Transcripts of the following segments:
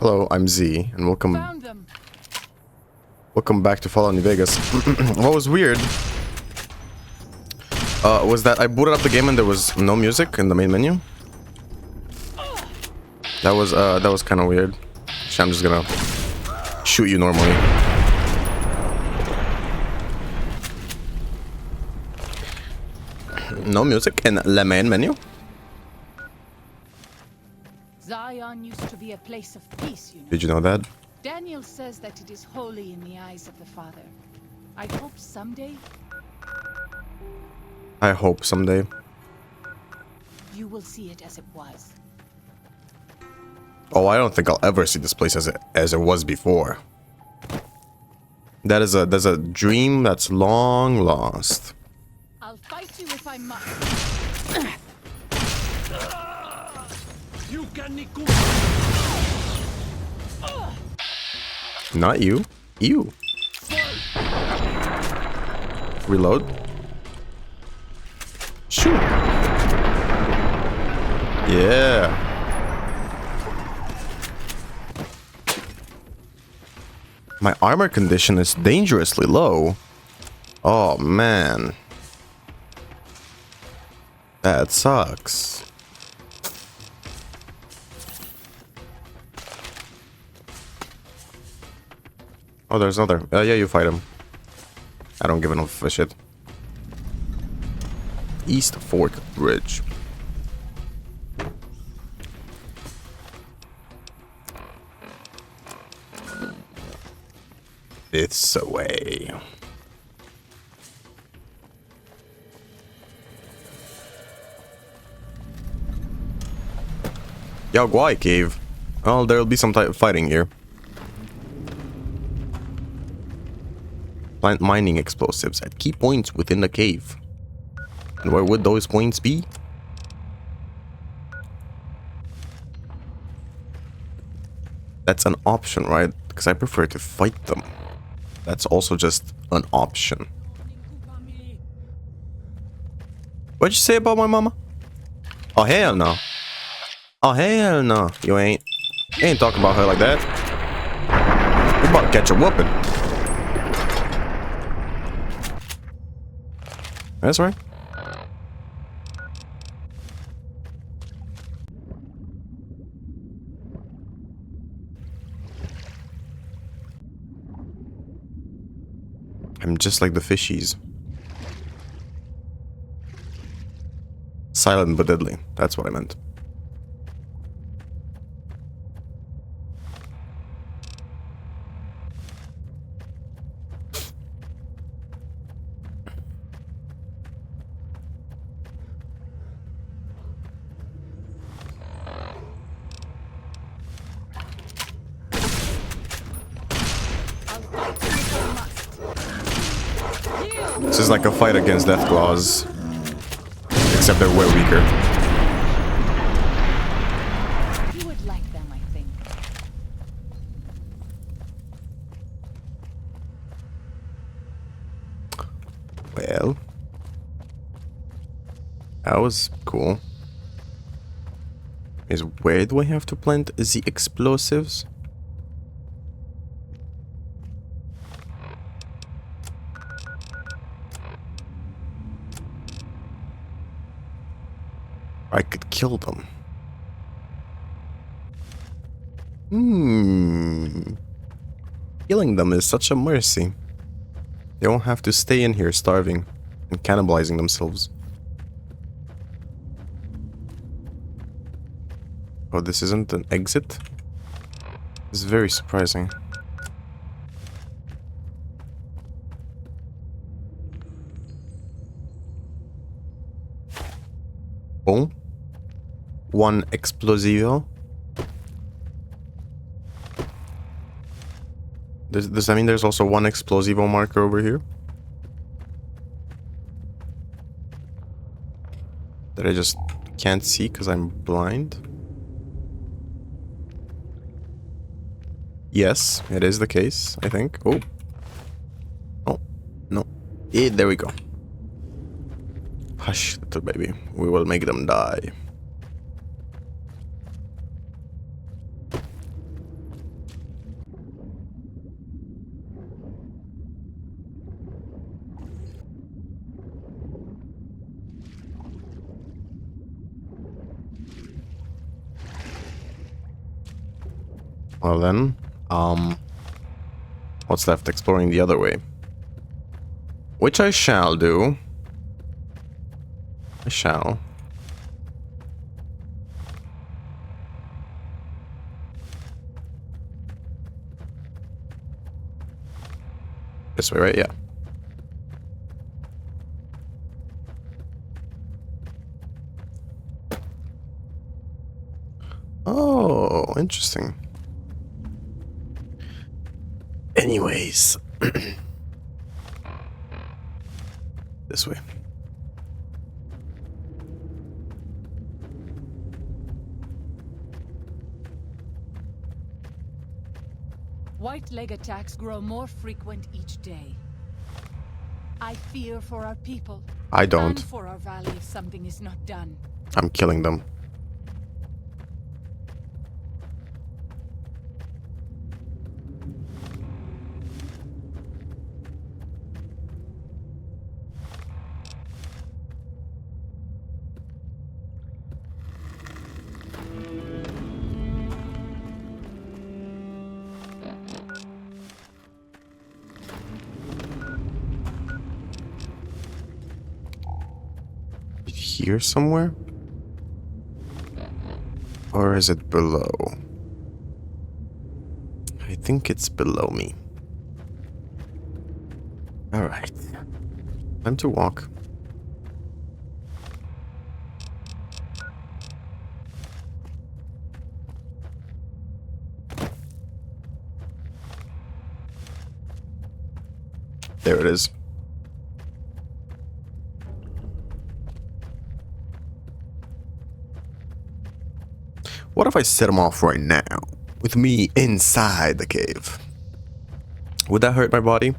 Hello, I'm Z, and welcome Found them. back to Fallout New Vegas. What was weird was that I booted up the game and there was no music in the main menu. That was kind of weird. So I'm just gonna shoot you normally. No music in the main menu. Zion used to be a place of peace, you know. Did you know that? Daniel says that it is holy in the eyes of the Father. I hope someday I hope someday. you will see it as it was. Oh, I don't think I'll ever see this place as it was before. That's a dream that's long lost. I'll fight you if I must. Not you. You. Reload. Shoot. Yeah. My armor condition is dangerously low. Oh, man. That sucks. Oh, there's another. Yeah, you fight him. I don't give enough of a shit. East Fork Bridge. This way. Yaguai Cave. Well, there'll be some type of fighting here. Plant mining explosives at key points within the cave. And where would those points be? That's an option, right? Because I prefer to fight them. That's also just an option. What'd you say about my mama? Oh, hell no. Oh, hell no. You ain't talking about her like that. You about to catch a whooping. That's right. I'm just like the fishies. Silent but deadly. That's what I meant. This is like a fight against death claws. Except they're way weaker. You would like them, I think. Well. That was cool. Where do I have to plant the explosives? I could kill them. Killing them is such a mercy. They won't have to stay in here starving and cannibalizing themselves. Oh, this isn't an exit? This is very surprising. Oh. One explosivo. Does that mean there's also one explosivo marker over here? That I just can't see because I'm blind? Yes, it is the case, I think. Oh. Oh, no. Yeah, there we go. Hush, little baby. We will make them die. Well then, what's left? Exploring the other way. Which I shall do. I shall. This way, right? Yeah. Oh, interesting. Anyways. This way. White leg attacks grow more frequent each day. I fear for our people. I don't. And for our valley if something is not done. I'm killing them. Here somewhere? Or is it below? I think it's below me. Alright. Time to walk. There it is. What if I set him off right now, with me inside the cave? Would that hurt my body?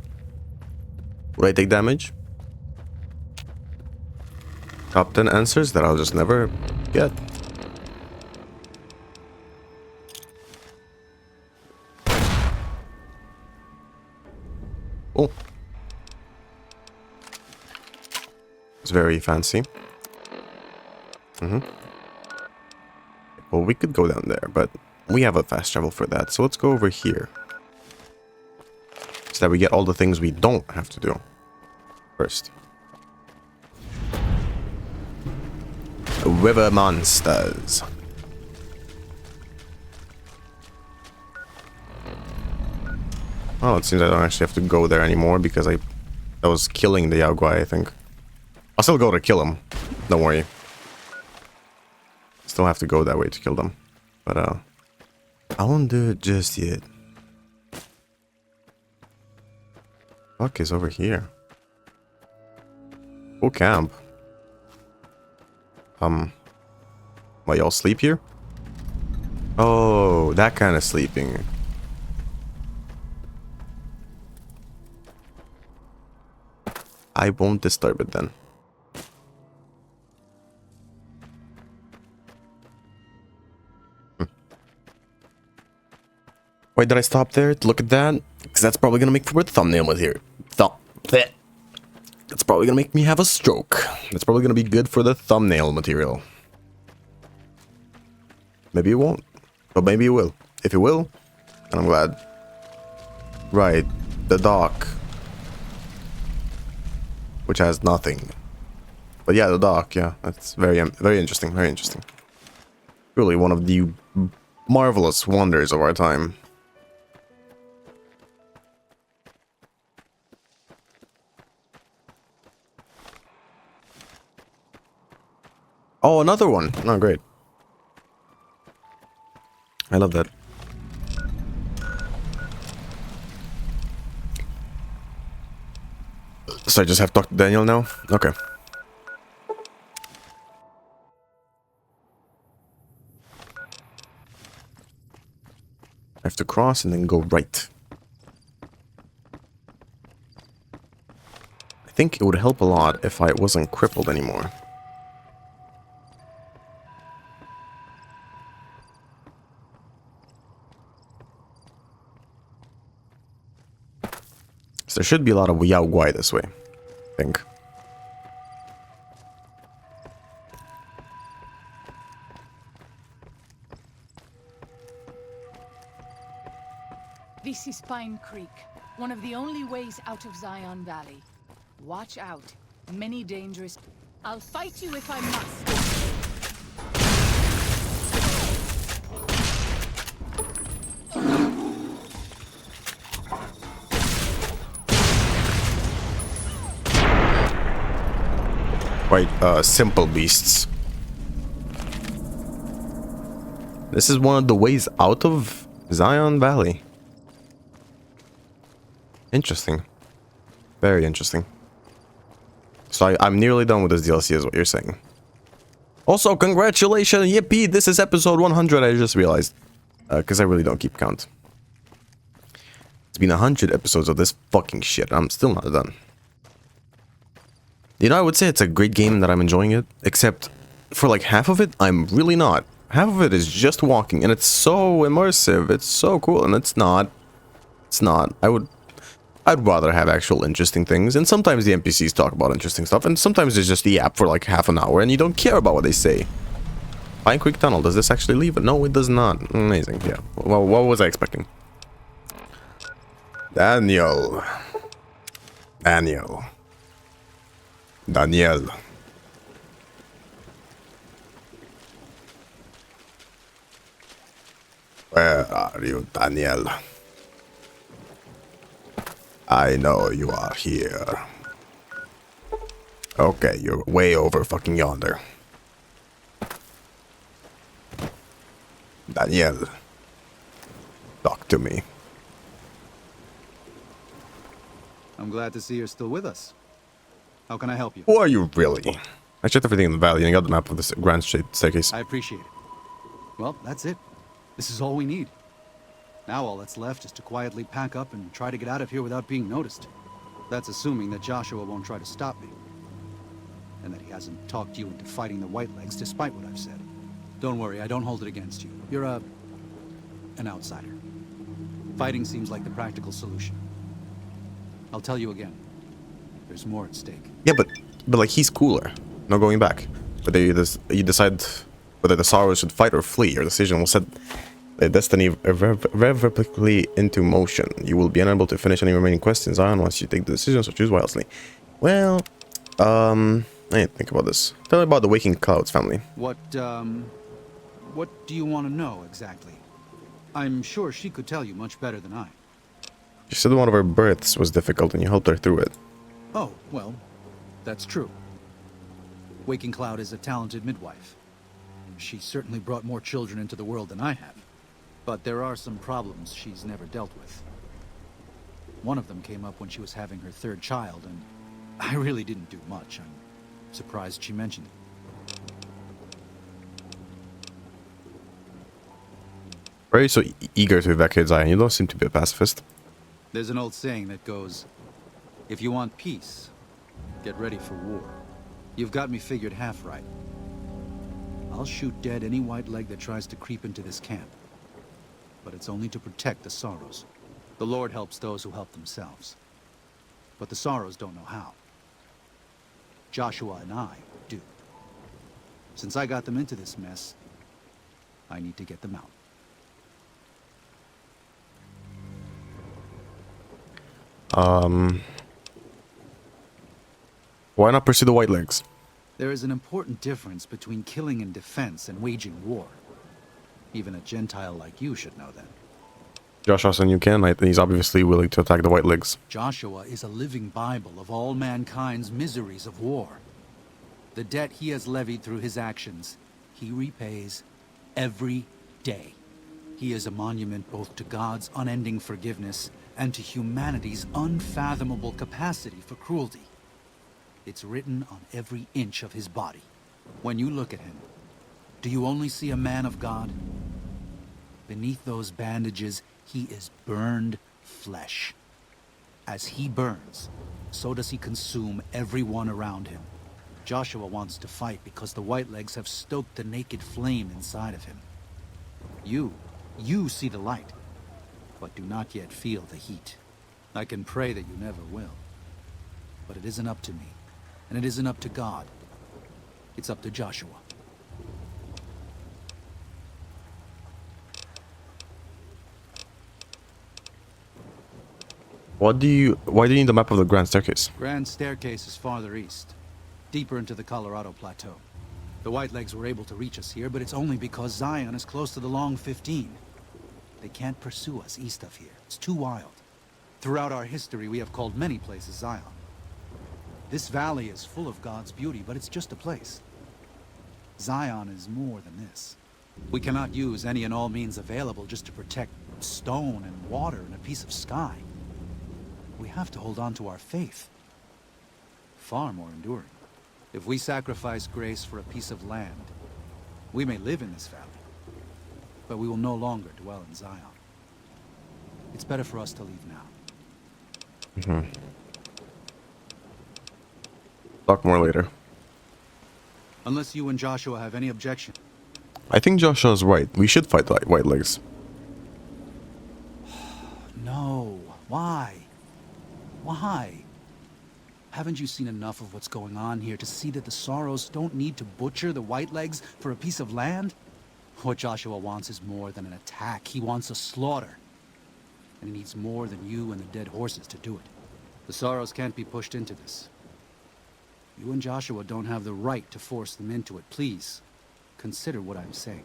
Would I take damage? Top 10 answers that I'll just never get. Oh. It's very fancy. Well, we could go down there, but we have a fast travel for that. So let's go over here. So that we get all the things we don't have to do first. River monsters. Oh, it seems I don't actually have to go there anymore because I was killing the Yaogwai, I think. I'll still go to kill him. Don't worry. Still have to go that way to kill them. But, I won't do it just yet. Fuck is over here? Full camp. Why y'all sleep here? Oh, that kind of sleeping. I won't disturb it then. Wait, did I stop there to look at that? Because that's probably gonna make for a thumbnail with here. That's probably gonna make me have a stroke. That's probably gonna be good for the thumbnail material. Maybe it won't, but maybe it will. If it will, then I'm glad. Right, the dock. Which has nothing. But yeah, the dock, yeah, that's very interesting, very interesting. Really one of the marvelous wonders of our time. Oh, another one. Oh, great. I love that. So I just have to talk to Daniel now? Okay. I have to cross and then go right. I think it would help a lot if I wasn't crippled anymore. So there should be a lot of Yao Guai this way, I think. This is Pine Creek, one of the only ways out of Zion Valley. Watch out. Many dangerous... I'll fight you if I must. Quite simple beasts. This is one of the ways out of Zion Valley. Interesting. Very interesting. So I'm nearly done with this DLC is what you're saying. Also, congratulations! Yippee! This is episode 100, I just realized. Because I really don't keep count. It's been 100 episodes of this fucking shit. I'm still not done. You know, I would say it's a great game that I'm enjoying it. Except, for like half of it, I'm really not. Half of it is just walking. And it's so immersive. It's so cool. And it's not. It's not. I'd rather have actual interesting things, and sometimes the NPCs talk about interesting stuff, and sometimes there's just the app for like half an hour, and you don't care about what they say. Pine Creek Tunnel, does this actually leave it? No, it does not. Amazing, yeah. Well, what was I expecting? Daniel. Daniel. Where are you, Daniel? I know you are here. Okay, you're way over fucking yonder. Daniel. Talk to me. I'm glad to see you're still with us. How can I help you? Who are you really? I checked everything in the valley and I got the map of the Grand Staircase. I appreciate it. Well, that's it. This is all we need. Now all that's left is to quietly pack up and try to get out of here without being noticed. That's assuming that Joshua won't try to stop me. And that he hasn't talked you into fighting the Whitelegs despite what I've said. Don't worry, I don't hold it against you. You're an outsider. Fighting seems like the practical solution. I'll tell you again. There's more at stake. Yeah, but like he's cooler. No going back. But you decide whether the Sorrows should fight or flee. Your decision will set the destiny irrevocably into motion. You will be unable to finish any remaining quests on once you take the decision, so choose wisely. Well, I need to think about this. Tell me about the Waking Clouds family. What do you want to know exactly? I'm sure she could tell you much better than I. She said one of her births was difficult and you helped her through it. Oh, well, that's true. Waking Cloud is a talented midwife. She certainly brought more children into the world than I have. But there are some problems she's never dealt with. One of them came up when she was having her third child, and I really didn't do much. I'm surprised she mentioned it. Why are you so eager to evacuate Zion? You don't seem to be a pacifist. There's an old saying that goes, if you want peace, get ready for war. You've got me figured half right. I'll shoot dead any white leg that tries to creep into this camp. But it's only to protect the Sorrows. The Lord helps those who help themselves. But the Sorrows don't know how. Joshua and I do. Since I got them into this mess, I need to get them out. Why not pursue the Whitelegs? There is an important difference between killing in defense and waging war. Even a Gentile like you should know that. Joshua said you can. He's obviously willing to attack the Whitelegs. Joshua is a living Bible of all mankind's miseries of war. The debt he has levied through his actions, he repays every day. He is a monument both to God's unending forgiveness and to humanity's unfathomable capacity for cruelty. It's written on every inch of his body. When you look at him, do you only see a man of God? Beneath those bandages, he is burned flesh. As he burns, so does he consume everyone around him. Joshua wants to fight because the Whitelegs have stoked the naked flame inside of him. You see the light, but do not yet feel the heat. I can pray that you never will. But it isn't up to me, and it isn't up to God. It's up to Joshua. Why do you need the map of the Grand Staircase? Grand Staircase is farther east, deeper into the Colorado Plateau. The Whitelegs were able to reach us here, but it's only because Zion is close to the Long 15. They can't pursue us east of here. It's too wild. Throughout our history, we have called many places Zion. This valley is full of God's beauty, but it's just a place. Zion is more than this. We cannot use any and all means available just to protect stone and water and a piece of sky. We have to hold on to our faith. Far more enduring. If we sacrifice grace for a piece of land, we may live in this valley, but we will no longer dwell in Zion. It's better for us to leave now. Talk more later. Unless you and Joshua have any objection. I think Joshua's right. We should fight the Whitelegs. No. Why? Why? Haven't you seen enough of what's going on here to see that the Sorrows don't need to butcher the Whitelegs for a piece of land? What Joshua wants is more than an attack. He wants a slaughter. And he needs more than you and the dead horses to do it. The Sorrows can't be pushed into this. You and Joshua don't have the right to force them into it. Please, consider what I'm saying.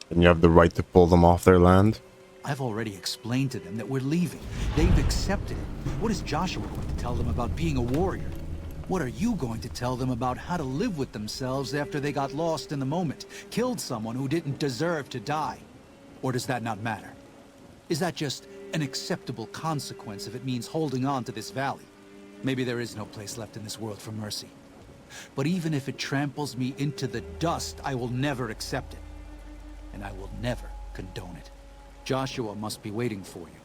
And you have the right to pull them off their land? I've already explained to them that we're leaving. They've accepted it. What is Joshua going to tell them about being a warrior? What are you going to tell them about how to live with themselves after they got lost in the moment, killed someone who didn't deserve to die? Or does that not matter? Is that just an acceptable consequence if it means holding on to this valley? Maybe there is no place left in this world for mercy. But even if it tramples me into the dust, I will never accept it. And I will never condone it. Joshua must be waiting for you.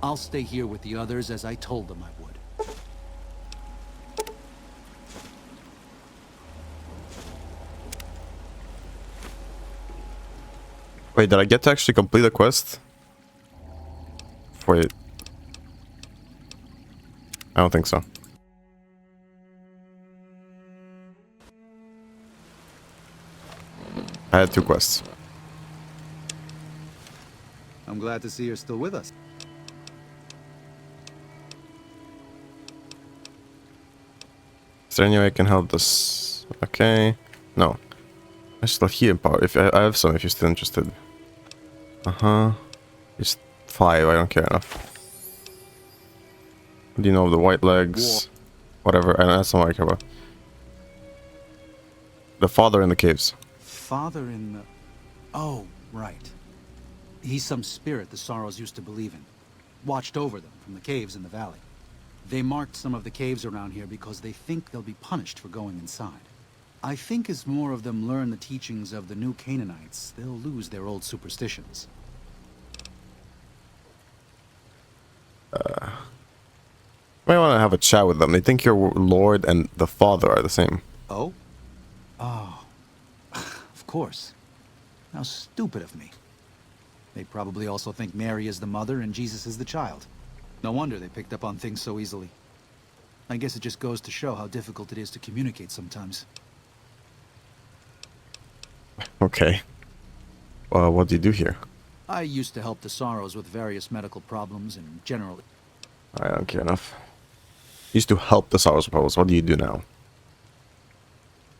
I'll stay here with the others as I told them I would. Wait, did I get to actually complete the quest? Wait. I don't think so. I had 2 quests. I'm glad to see you're still with us. Is there any way I can help this? Okay. No. I still healing power. If I have some, if you're still interested. It's 5. I don't care enough. What do you know of the Whitelegs? Whatever. That's not what I care about. The father in the caves. Father in the... Oh, right. He's some spirit the Sorrows used to believe in. Watched over them from the caves in the valley. They marked some of the caves around here because they think they'll be punished for going inside. I think as more of them learn the teachings of the new Canaanites, they'll lose their old superstitions. Might want to have a chat with them. They think your Lord and the Father are the same. Oh? Oh. Of course. How stupid of me. They probably also think Mary is the mother and Jesus is the child. No wonder they picked up on things so easily. I guess it just goes to show how difficult it is to communicate sometimes. Okay. What do you do here? I used to help the Sorrows with various medical problems and generally... I don't care enough. Used to help the Sorrows Pose. What do you do now?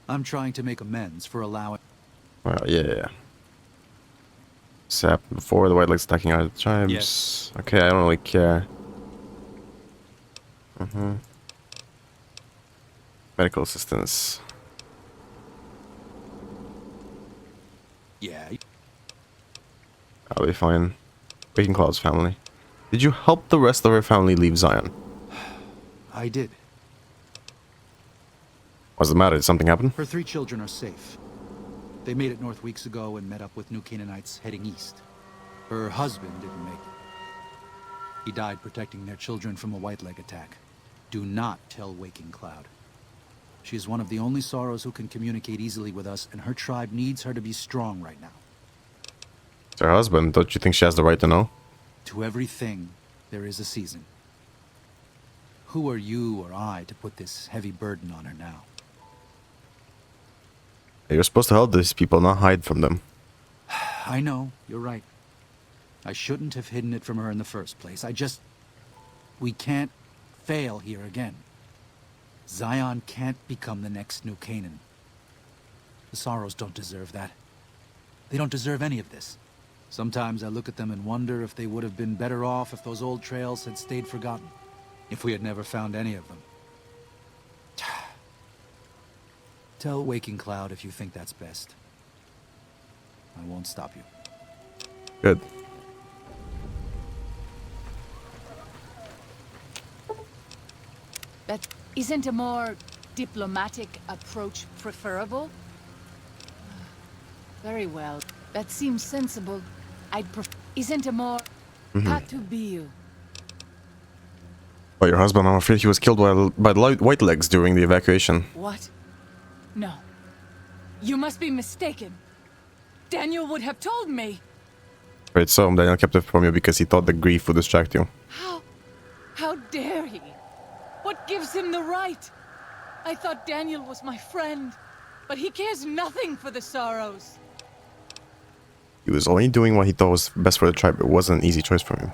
I'm trying to make amends for allowing... Well, yeah. Except before the Whitelegs attacking our tribes. Yes. Okay, I don't really care. Medical assistance. Yeah. I'll be fine. Waking Cloud's family. Did you help the rest of her family leave Zion? I did. What's the matter? Did something happen? Her 3 children are safe. They made it north weeks ago and met up with new Canaanites heading east. Her husband didn't make it. He died protecting their children from a Whiteleg attack. Do not tell Waking Cloud. She is one of the only Sorrows who can communicate easily with us, and her tribe needs her to be strong right now. It's her husband. Don't you think she has the right to know? To everything, there is a season. Who are you or I to put this heavy burden on her now? You're supposed to help these people, not hide from them. I know, you're right. I shouldn't have hidden it from her in the first place. We can't fail here again. Zion can't become the next New Canaan. The Sorrows don't deserve that. They don't deserve any of this. Sometimes I look at them and wonder if they would have been better off if those old trails had stayed forgotten. If we had never found any of them. Tell Waking Cloud if you think that's best. I won't stop you. Good. But isn't a more diplomatic approach preferable? Very well. That seems sensible. Isn't a more... Katubiu. Oh, your husband, I'm afraid he was killed by the White Legs during the evacuation. What? No. You must be mistaken. Daniel would have told me. Right, so Daniel kept it from you because he thought the grief would distract you. How dare he? What gives him the right? I thought Daniel was my friend, but he cares nothing for the Sorrows. He was only doing what he thought was best for the tribe. It wasn't an easy choice for him.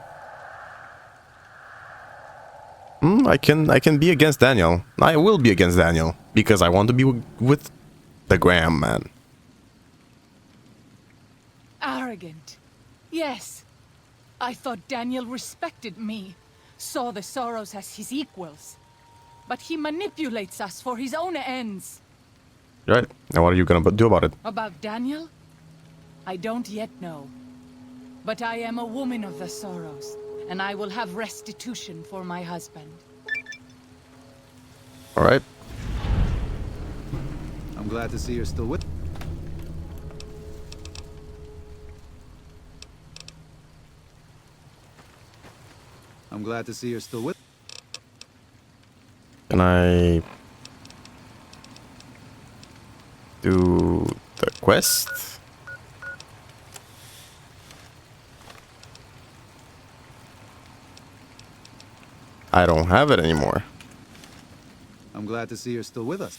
I can be against Daniel. I will be against Daniel because I want to be with the Graham man. Arrogant. Yes. I thought Daniel respected me, saw the Sorrows as his equals. But he manipulates us for his own ends. Right. Now what are you gonna do about it? About Daniel? I don't yet know. But I am a woman of the Sorrows, and I will have restitution for my husband. Alright. I'm glad to see you're still with... I'm glad to see you're still with... Can I do the quest? I don't have it anymore. I'm glad to see you're still with us.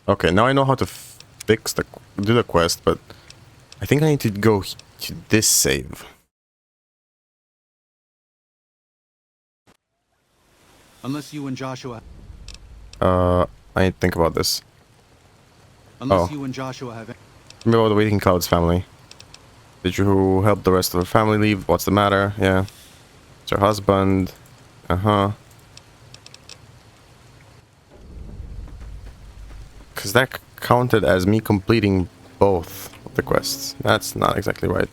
Okay, now I know how to do the quest, but I think I need to go to this save. Unless you and Joshua... I need to think about this. Unless you and Joshua have... Remember about the Waking Cloud's family. Did you help the rest of the family leave? What's the matter? Yeah. It's your husband. Uh-huh. Because that counted as me completing both of the quests. That's not exactly right.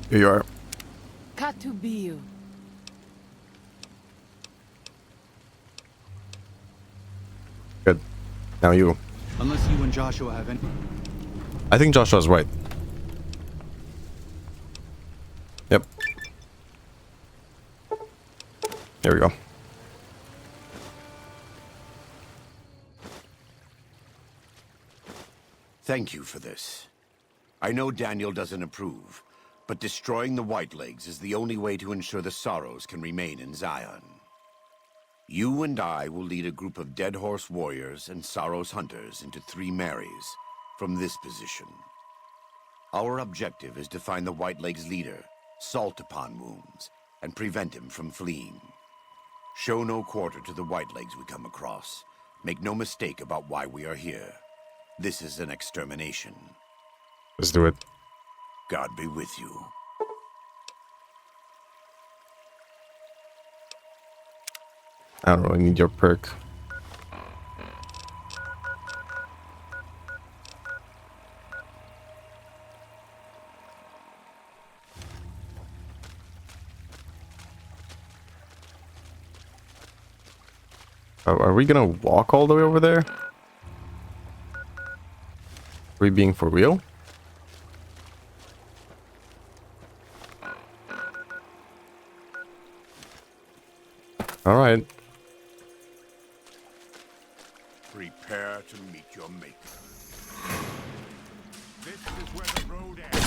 Here you are. Katubiu. Good. Now you. Unless you and Joshua have any... I think Joshua's right. Yep. Here we go. Thank you for this. I know Daniel doesn't approve, but destroying the Whitelegs is the only way to ensure the Sorrows can remain in Zion. You and I will lead a group of Dead Horse warriors and Sorrows hunters into 3 Marys from this position. Our objective is to find the Whitelegs leader, Salt Upon Wounds, and prevent him from fleeing. Show no quarter to the Whitelegs we come across. Make no mistake about why we are here. This is an extermination. Let's do it. God be with you. I don't really need your perk. Are we gonna walk all the way over there? Are we being for real? Alright. Prepare to meet your maker. This is where the road ends.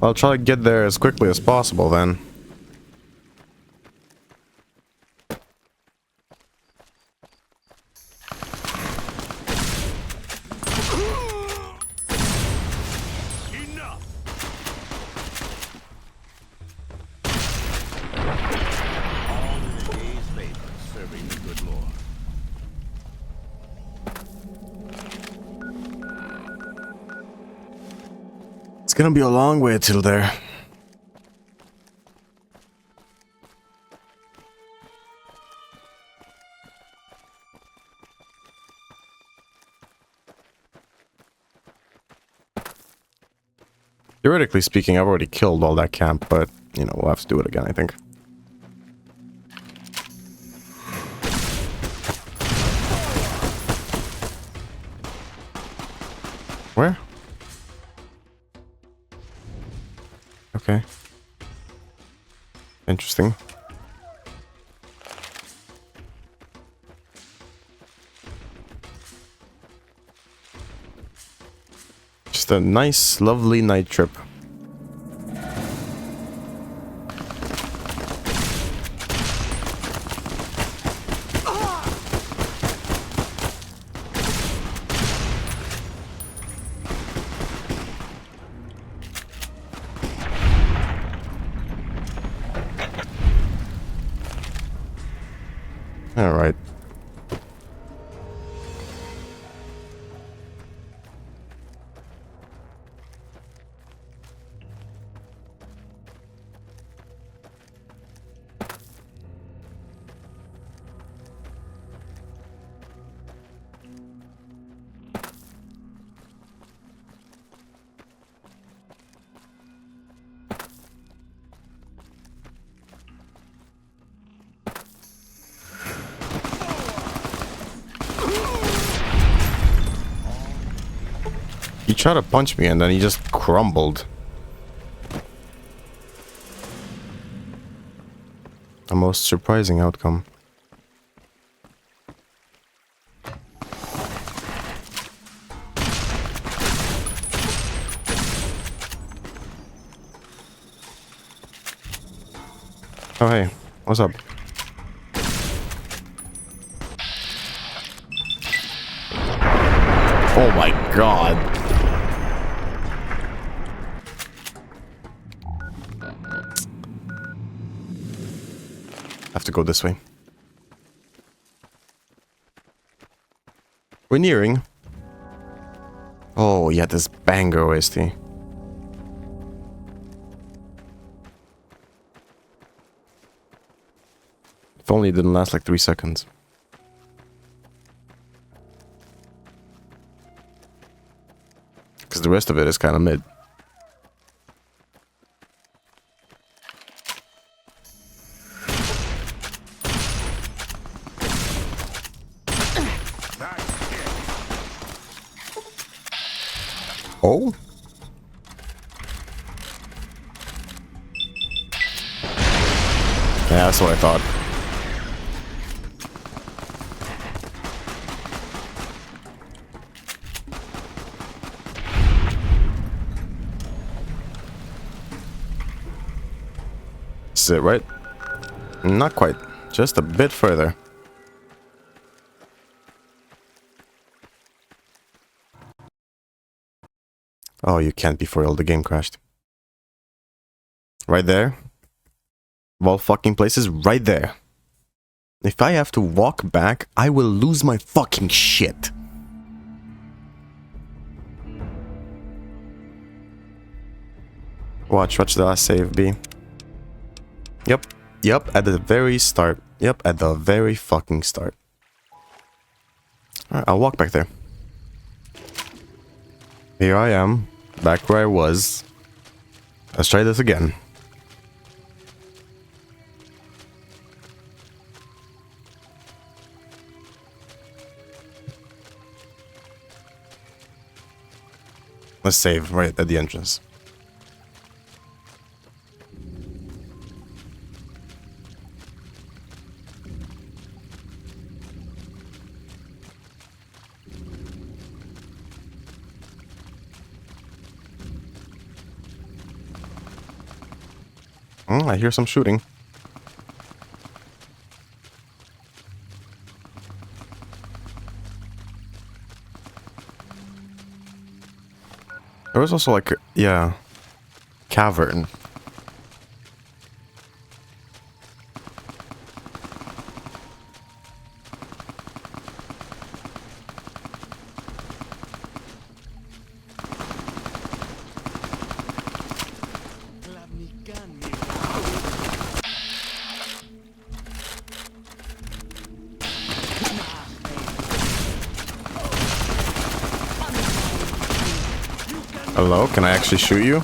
I'll try to get there as quickly as possible then. It's gonna be a long way till there. Theoretically speaking, I've already killed all that camp, but, you know, we'll have to do it again, I think. Where? Okay. Interesting. Just a nice, lovely night trip. All right. He tried to punch me and then he just crumbled. A most surprising outcome. Oh hey, what's up? Oh my god. Have to go this way. We're nearing. Oh yeah, this banger OST. If only it didn't last like 3 seconds. Because the rest of it is kind of mid. Oh? Yeah, that's what I thought. This is it, right? Not quite. Just a bit further. Oh, you can't be foiled. The game crashed. Right there. Of all fucking places, right there. If I have to walk back, I will lose my fucking shit. Watch the last save be. Yep, at the very start. Yep, at the very fucking start. Alright, I'll walk back there. Here I am, back where I was. Let's try this again. Let's save right at the entrance. I hear some shooting. There was also like, yeah, cavern. Hello, can I actually shoot you?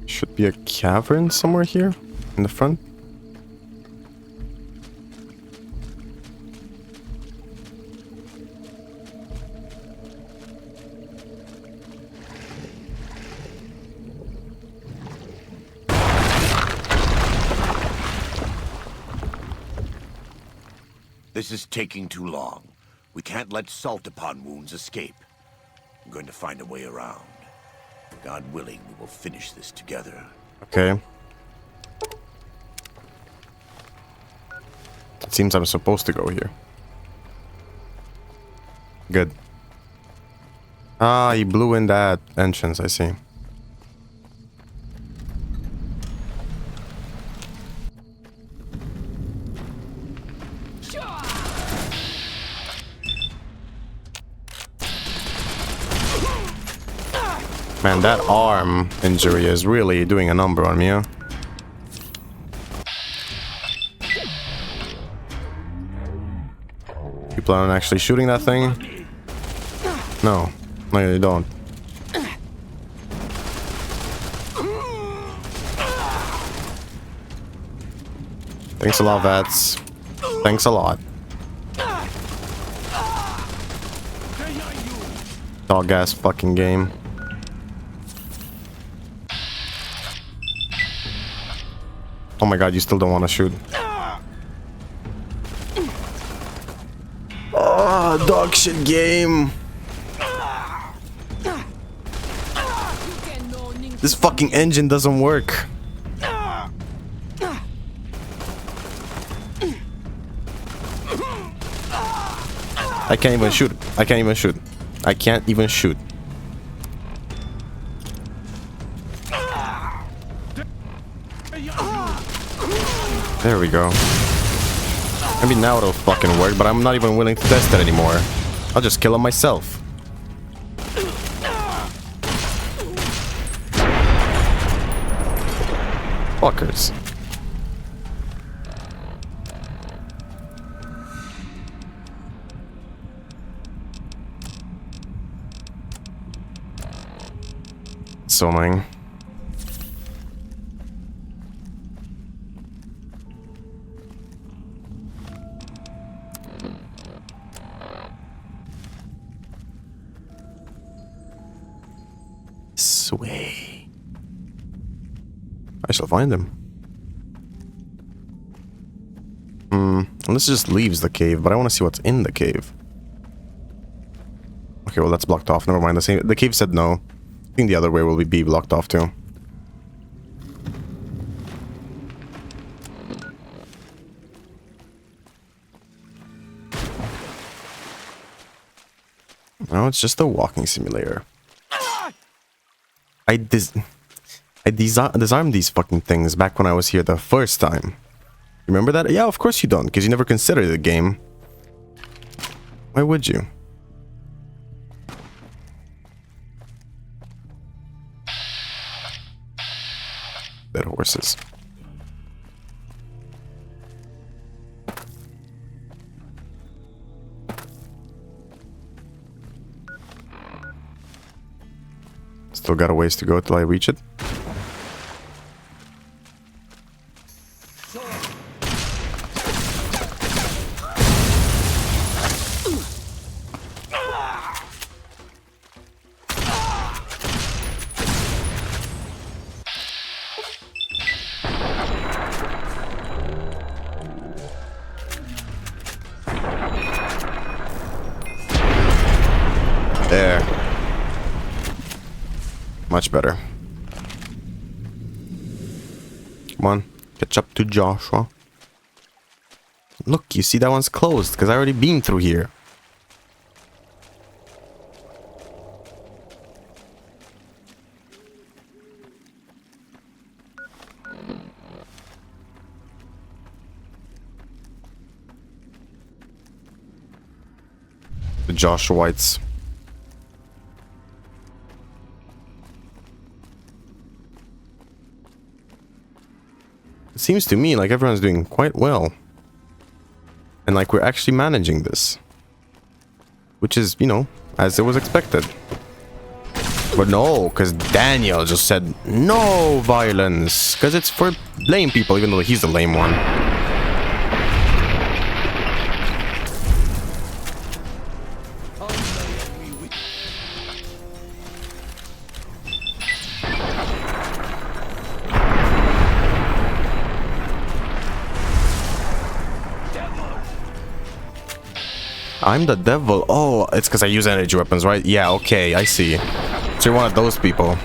Should be a cavern somewhere here in the front. This is taking too long. We can't let salt upon wounds escape. I'm going to find a way around. God willing, we will finish this together. Okay. It seems I'm supposed to go here. Good. Ah, he blew in that entrance, I see. Man, that arm injury is really doing a number on me, huh? You plan on actually shooting that thing? No. No, you don't. Thanks a lot, Vats. Thanks a lot. Dog ass fucking game. Oh my god, you still don't want to shoot. Oh, dog shit game. This fucking engine doesn't work. I can't even shoot. I can't even shoot. I can't even shoot. There we go. Maybe now it'll fucking work, but I'm not even willing to test it anymore. I'll just kill him myself. Fuckers. So annoying. Sway. I shall find him. This just leaves the cave, but I want to see what's in the cave. Okay, well that's blocked off. Never mind. The cave said no. I think the other way will be blocked off too. No, it's just a walking simulator. I disarmed these fucking things back when I was here the first time. Remember that? Yeah, of course you don't, because you never considered the game. Why would you? Dead horses. Still got a ways to go till I reach it. Much better. Come on. Catch up to Joshua. Look, you see that one's closed because I already been through here. The Joshuaites. It seems to me like everyone's doing quite well. And like we're actually managing this. Which is, you know, as it was expected. But no, because Daniel just said no violence. Because it's for lame people, even though he's the lame one. I'm the devil. Oh, it's because I use energy weapons, right? Yeah, okay, I see. So you're one of those people.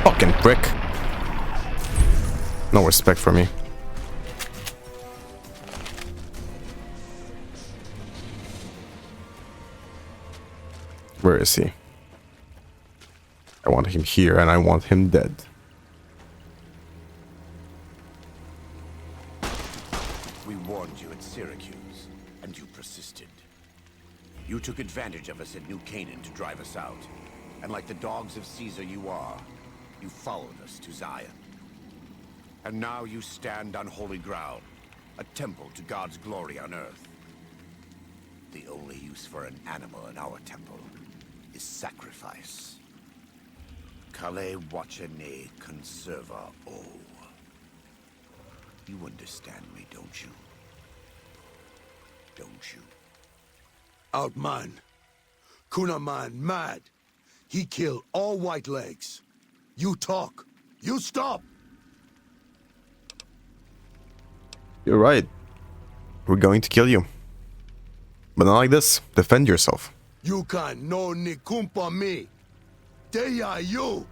Fucking prick. No respect for me. Where is he? I want him here and I want him dead. You took advantage of us at New Canaan to drive us out. And like the dogs of Caesar you are, you followed us to Zion. And now you stand on holy ground, a temple to God's glory on earth. The only use for an animal in our temple is sacrifice. Kale wachane conserva o. You understand me, don't you? Don't you? Outman. Kunaman mad. He killed all white legs. You talk. You stop. You're right. We're going to kill you. But not like this. Defend yourself. You can no ni kumpa me. They are you.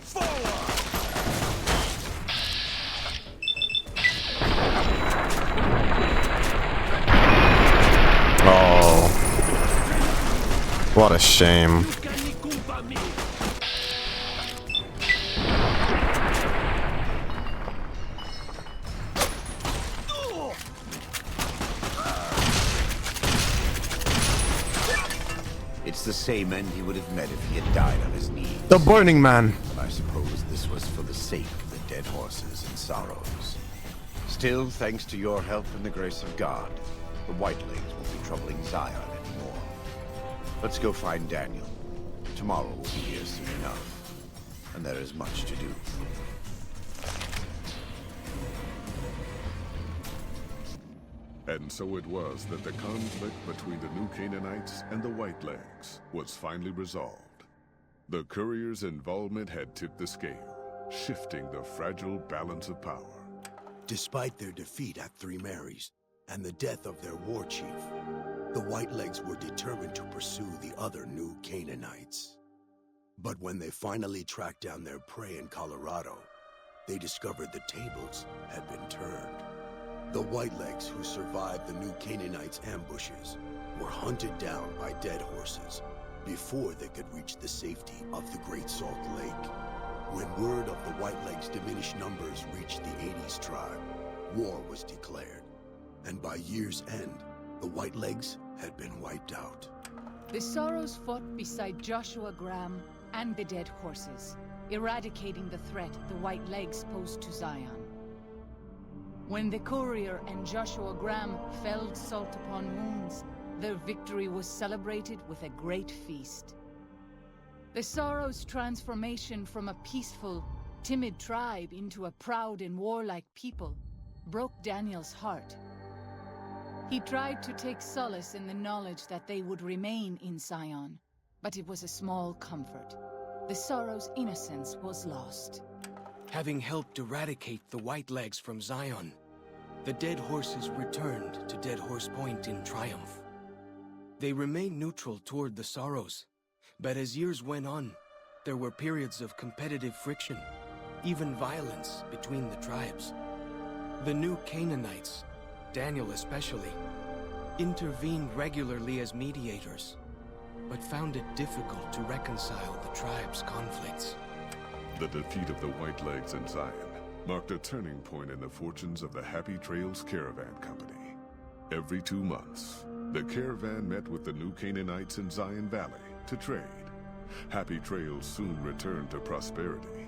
Forward! Oh. What a shame. It's the same end he would have met if he had died on his knees. The Burning Man. But I suppose this was for the sake of the dead horses and sorrows. Still, thanks to your help and the grace of God, the Whitelings won't be troubling Zion anymore. Let's go find Daniel. Tomorrow we'll be here soon enough. And there is much to do. And so it was that the conflict between the New Canaanites and the Whitelegs was finally resolved. The courier's involvement had tipped the scale, shifting the fragile balance of power. Despite their defeat at Three Marys and the death of their war chief, the Whitelegs were determined to pursue the other New Canaanites. But when they finally tracked down their prey in Colorado, they discovered the tables had been turned. The Whitelegs who survived the New Canaanites' ambushes were hunted down by dead horses before they could reach the safety of the Great Salt Lake. When word of the Whitelegs' diminished numbers reached the 80s tribe, war was declared. And by year's end, the Whitelegs had been wiped out. The Sorrows fought beside Joshua Graham and the dead horses, eradicating the threat the Whitelegs posed to Zion. When the courier and Joshua Graham felled Salt upon wounds, their victory was celebrated with a great feast. The Sorrows' transformation from a peaceful, timid tribe into a proud and warlike people broke Daniel's heart. He tried to take solace in the knowledge that they would remain in Zion, but it was a small comfort. The Sorrows' innocence was lost. Having helped eradicate the Whitelegs from Zion, the dead horses returned to Dead Horse Point in triumph. They remained neutral toward the Sorrows, but as years went on, there were periods of competitive friction, even violence between the tribes. The new Canaanites, Daniel especially, intervened regularly as mediators, but found it difficult to reconcile the tribes' conflicts. The defeat of the Whitelegs in Zion marked a turning point in the fortunes of the Happy Trails Caravan Company. Every 2 months, the caravan met with the new Canaanites in Zion Valley to trade. Happy Trails soon returned to prosperity.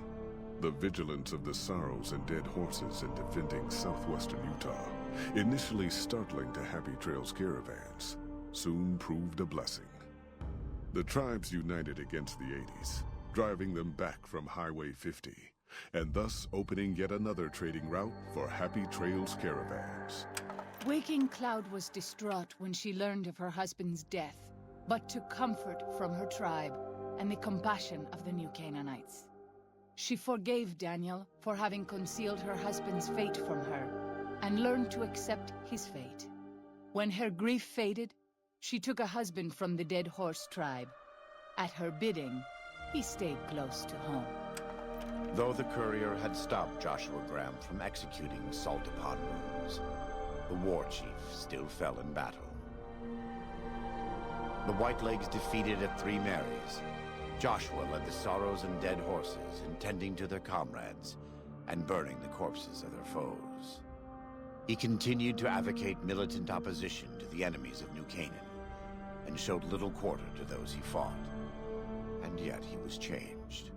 The vigilance of the Sorrows and dead horses in defending southwestern Utah, initially startling to Happy Trails caravans, soon proved a blessing. The tribes united against the 80s, driving them back from Highway 50, and thus opening yet another trading route for Happy Trails caravans. Waking Cloud was distraught when she learned of her husband's death, but took comfort from her tribe and the compassion of the new Canaanites. She forgave Daniel for having concealed her husband's fate from her, and learned to accept his fate. When her grief faded, she took a husband from the Dead Horse tribe. At her bidding, he stayed close to home. Though the courier had stopped Joshua Graham from executing Salt-Upon rules, the war chief still fell in battle. The Whitelegs defeated at Three Marys. Joshua led the Sorrows and dead horses, intending to their comrades and burning the corpses of their foes. He continued to advocate militant opposition to the enemies of New Canaan, and showed little quarter to those he fought. And yet he was changed.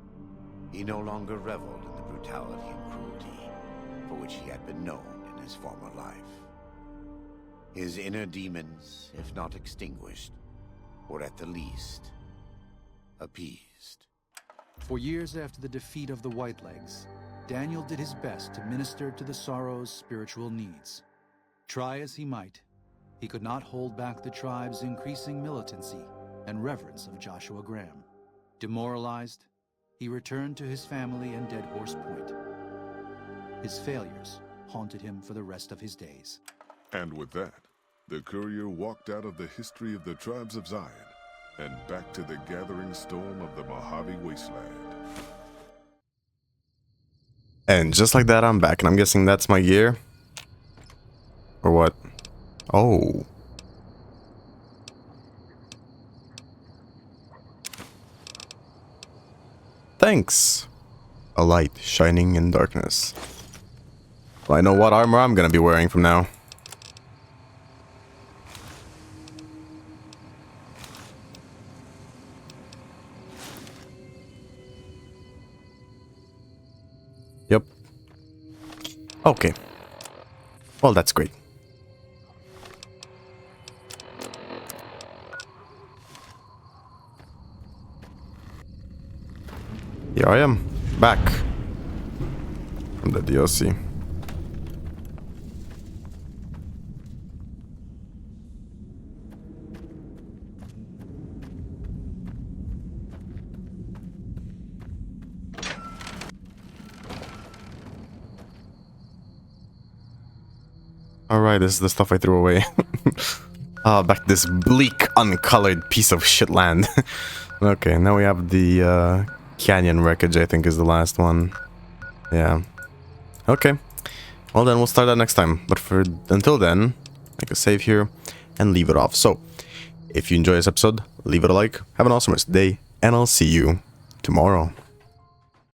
He no longer reveled in the brutality and cruelty for which he had been known in his former life. His inner demons, if not extinguished, were at the least appeased. For years after the defeat of the Whitelegs, Daniel did his best to minister to the Sorrows' spiritual needs. Try as he might, he could not hold back the tribe's increasing militancy and reverence of Joshua Graham. Demoralized, he returned to his family and Dead Horse Point. His failures haunted him for the rest of his days. And with that, the courier walked out of the history of the tribes of Zion and back to the gathering storm of the Mojave Wasteland. And just like that, I'm back, and I'm guessing that's my gear. Or what? Oh. Thanks. A light shining in darkness. Well, I know what armor I'm gonna be wearing from now. Yep. Okay. Well, that's great. Here I am, back from the DLC. Alright, this is the stuff I threw away. Back to this bleak, uncolored piece of shit land. Okay, now we have the canyon wreckage, I think is the last one. Yeah. Okay. Well then, we'll start that next time. But until then, make a save here and leave it off. So, if you enjoy this episode, leave it a like, have an awesome rest of the day, and I'll see you tomorrow.